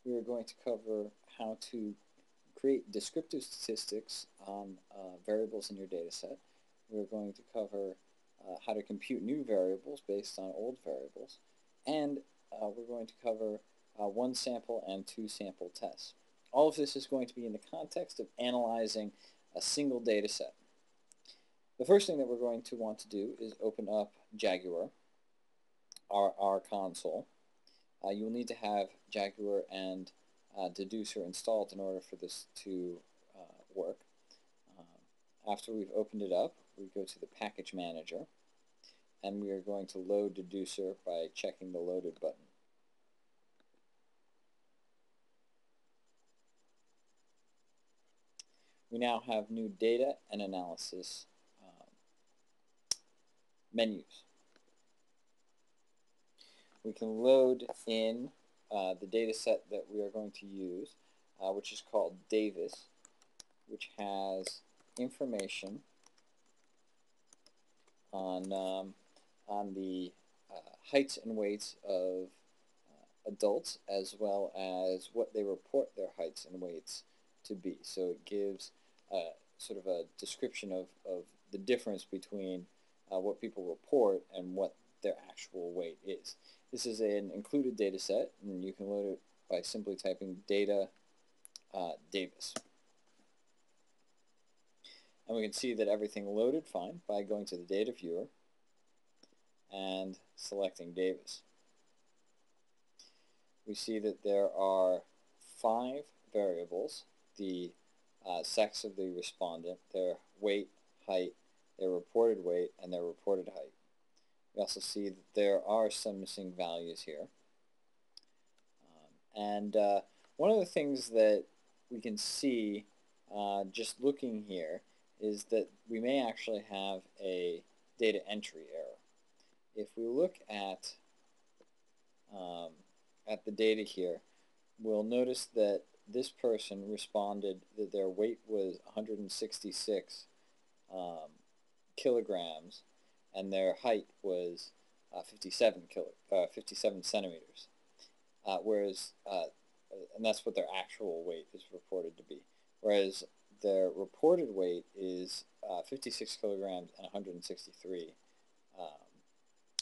we are going to cover how to create descriptive statistics on variables in your data set. We're going to cover how to compute new variables based on old variables. And we're going to cover one sample and two sample tests. All of this is going to be in the context of analyzing a single data set. The first thing that we're going to want to do is open up Jaguar, our console. You'll need to have Jaguar and Deducer installed in order for this to work. After we've opened it up, we go to the Package Manager, and we are going to load Deducer by checking the Loaded button. We now have new data and analysis menus. We can load in the data set that we are going to use, which is called Davis, which has information on the heights and weights of adults, as well as what they report their heights and weights to be. So it gives sort of a description of the difference between what people report and what their actual weight is. This is an included data set, and you can load it by simply typing data Davis. And we can see that everything loaded fine by going to the data viewer and selecting Davis. We see that there are 5 variables: the sex of the respondent, their weight, height, their reported weight, and their reported height. We also see that there are some missing values here. One of the things that we can see just looking here is that we may actually have a data entry error. If we look at the data here, we'll notice that this person responded that their weight was 166 kilograms and their height was 57 centimeters, and that's what their actual weight is reported to be, whereas their reported weight is 56 kilograms and 163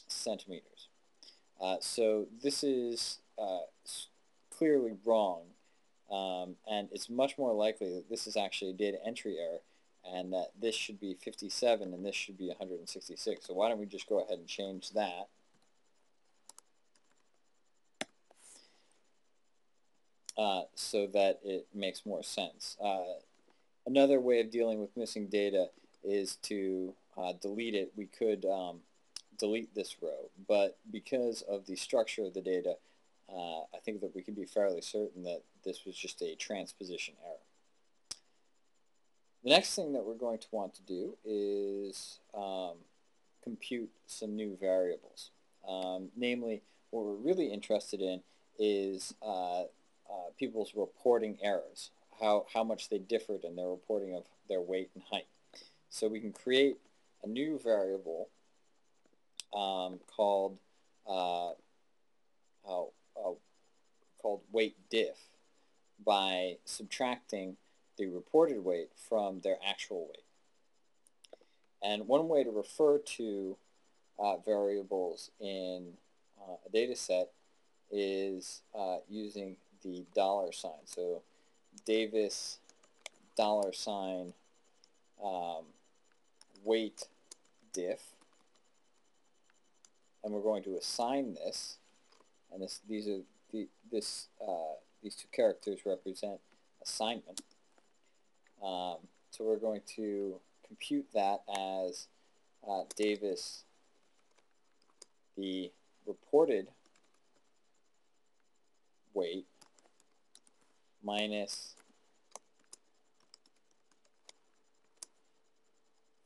centimeters. So this is clearly wrong, and it's much more likely that this is actually a data entry error, and that this should be 57 and this should be 166. So why don't we just go ahead and change that. So that it makes more sense. Another way of dealing with missing data is to delete it. We could delete this row, but because of the structure of the data, I think that we can be fairly certain that this was just a transposition error. The next thing that we're going to want to do is compute some new variables. Namely, what we're really interested in is people's reporting errors, how much they differed in their reporting of their weight and height. So we can create a new variable called weight diff by subtracting the reported weight from their actual weight. And one way to refer to variables in a data set is using the $sign. So Davis $, weight diff, and we're going to assign this, and these two characters represent assignment. So we're going to compute that as Davis, the reported weight, minus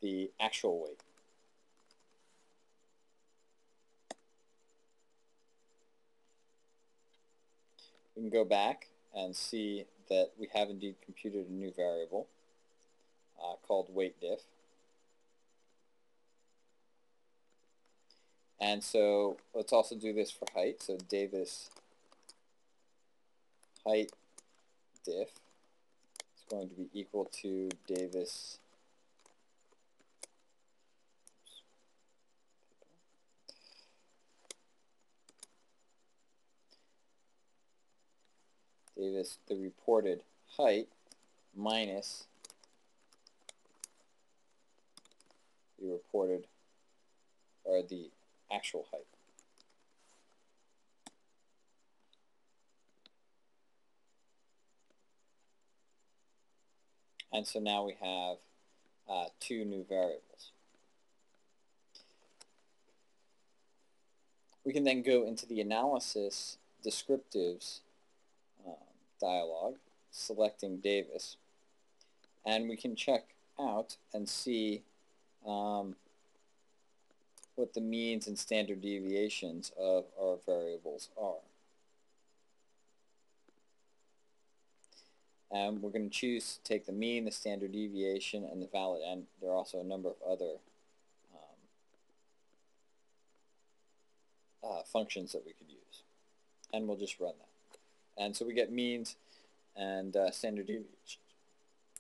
the actual weight. We can go back and see that we have indeed computed a new variable called weight diff. And so let's also do this for height. So Davis height diff is going to be equal to Davis the reported height minus the reported, or the actual height. And so now we have two new variables. We can then go into the analysis descriptives dialog, selecting Davis, and we can check out and see what the means and standard deviations of our variables are. And we're going to choose to take the mean, the standard deviation, and the valid, and there are also a number of other functions that we could use. And we'll just run that. And so we get means and standard deviations.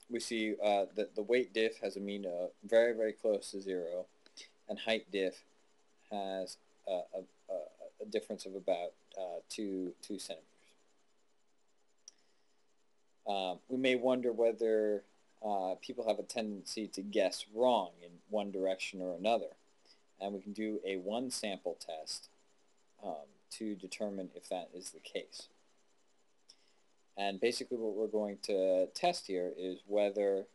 We see that the weight diff has a mean of very, very close to 0, and height diff has a difference of about 2 centimeters. We may wonder whether people have a tendency to guess wrong in one direction or another, and we can do a one sample test to determine if that is the case. And basically what we're going to test here is whether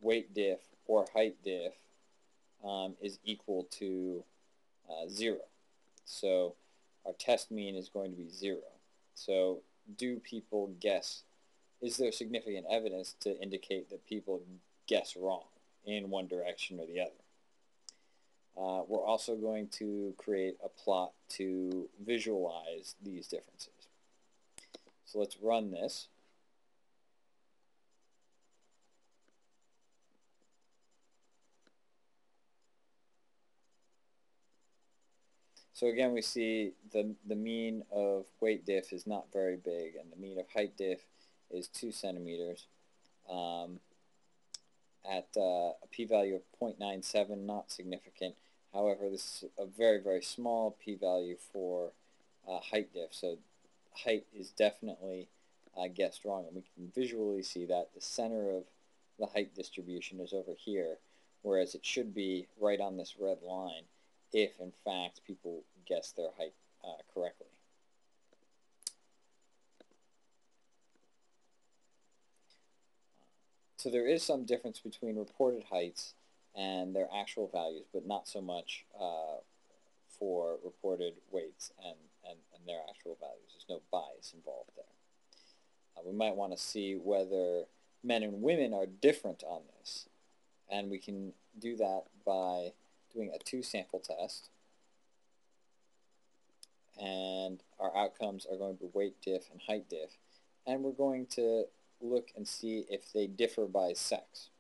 weight diff or height diff is equal to 0. So our test mean is going to be 0. So do people guess? Is there significant evidence to indicate that people guess wrong in one direction or the other? We're also going to create a plot to visualize these differences. So let's run this. So again, we see the mean of weight diff is not very big, and the mean of height diff is 2 centimeters at a p-value of 0.97, not significant. However, this is a very, very small p-value for height diff, so height is definitely guessed wrong, and we can visually see that the center of the height distribution is over here, whereas it should be right on this red line if, in fact, people guess their height correctly. So there is some difference between reported heights and their actual values, but not so much for reported weights and their actual values. There's no bias involved there. We might want to see whether men and women are different on this, and we can do that by doing a 2-sample test, and our outcomes are going to be weight diff and height diff, and we're going to look and see if they differ by sex.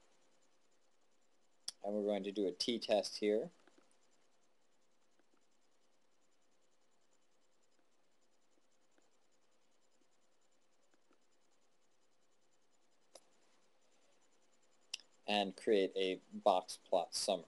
And we're going to do a t-test here. And create a box plot summary.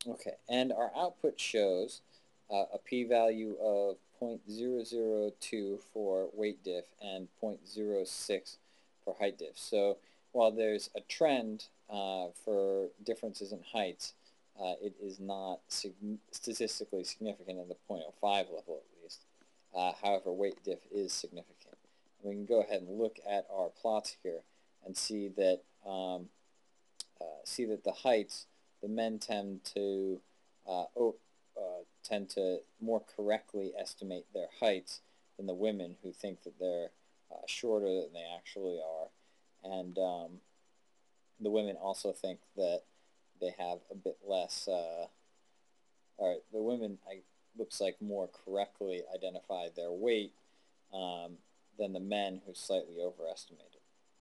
Okay, and our output shows a p-value of 0.002 for weight diff and 0.06 for height diff. So while there's a trend for differences in heights, it is not statistically significant at the 0.05 level at least. However, weight diff is significant. We can go ahead and look at our plots here and see that the heights, the men tend to more correctly estimate their heights than the women, who think that they're shorter than they actually are, and the women also think that they have a bit less. The women looks like more correctly identify their weight than the men, who slightly overestimated.